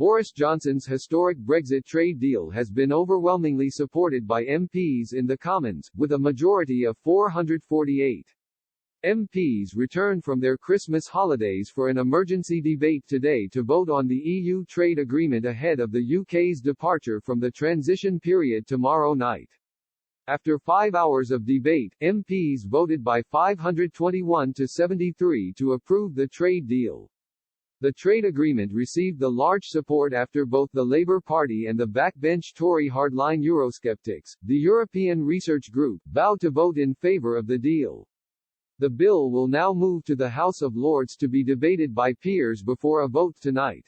Boris Johnson's historic Brexit trade deal has been overwhelmingly supported by MPs in the Commons, with a majority of 448. MPs returned from their Christmas holidays for an emergency debate today to vote on the EU trade agreement ahead of the UK's departure from the transition period tomorrow night. After 5 hours of debate, MPs voted by 521 to 73 to approve the trade deal. The trade agreement received the large support after both the Labour Party and the backbench Tory hardline Eurosceptics, the European Research Group, vowed to vote in favour of the deal. The bill will now move to the House of Lords to be debated by peers before a vote tonight.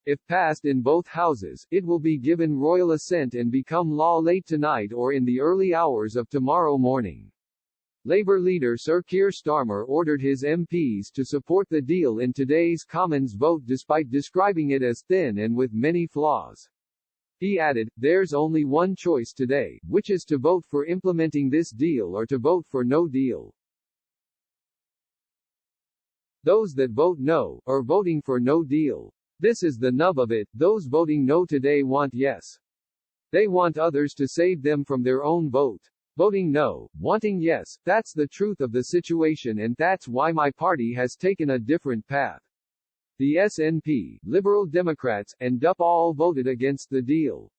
If passed in both houses, it will be given royal assent and become law late tonight or in the early hours of tomorrow morning. Labour leader Sir Keir Starmer ordered his MPs to support the deal in today's Commons vote despite describing it as thin and with many flaws. He added, "There's only one choice today, which is to vote for implementing this deal or to vote for no deal. Those that vote no, are voting for no deal. This is the nub of it, those voting no today want yes. They want others to save them from their own vote. Voting no, wanting yes, that's the truth of the situation and that's why my party has taken a different path." The SNP, Liberal Democrats, and DUP all voted against the deal.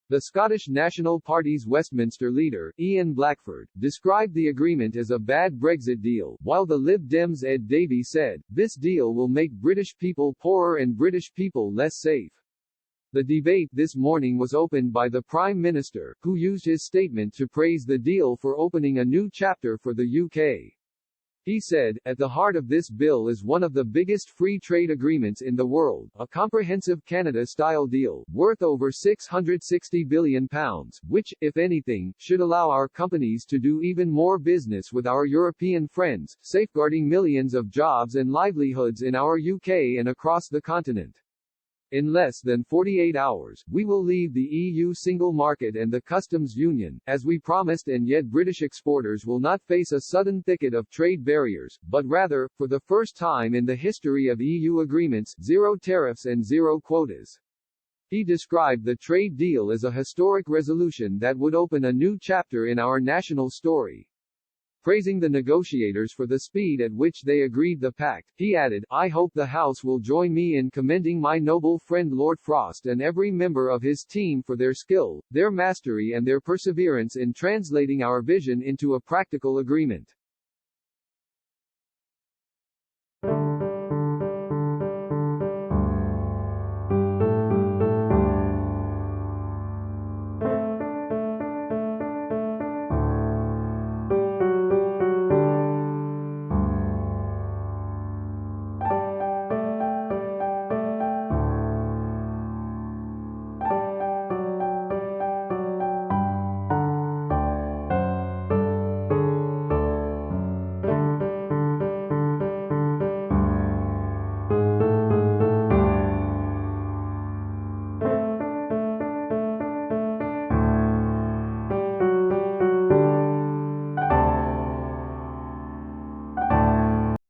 The Scottish National Party's Westminster leader, Ian Blackford, described the agreement as a bad Brexit deal, while the Lib Dems' Ed Davey said, "This deal will make British people poorer and British people less safe." The debate this morning was opened by the Prime Minister, who used his statement to praise the deal for opening a new chapter for the UK. He said, "At the heart of this bill is one of the biggest free trade agreements in the world, a comprehensive Canada-style deal, worth over £660 billion, which, if anything, should allow our companies to do even more business with our European friends, safeguarding millions of jobs and livelihoods in our UK and across the continent. In less than 48 hours, we will leave the EU single market and the customs union, as we promised, and yet British exporters will not face a sudden thicket of trade barriers, but rather, for the first time in the history of EU agreements, zero tariffs and zero quotas." He described the trade deal as a historic resolution that would open a new chapter in our national story. Praising the negotiators for the speed at which they agreed the pact, he added, "I hope the House will join me in commending my noble friend Lord Frost and every member of his team for their skill, their mastery and their perseverance in translating our vision into a practical agreement."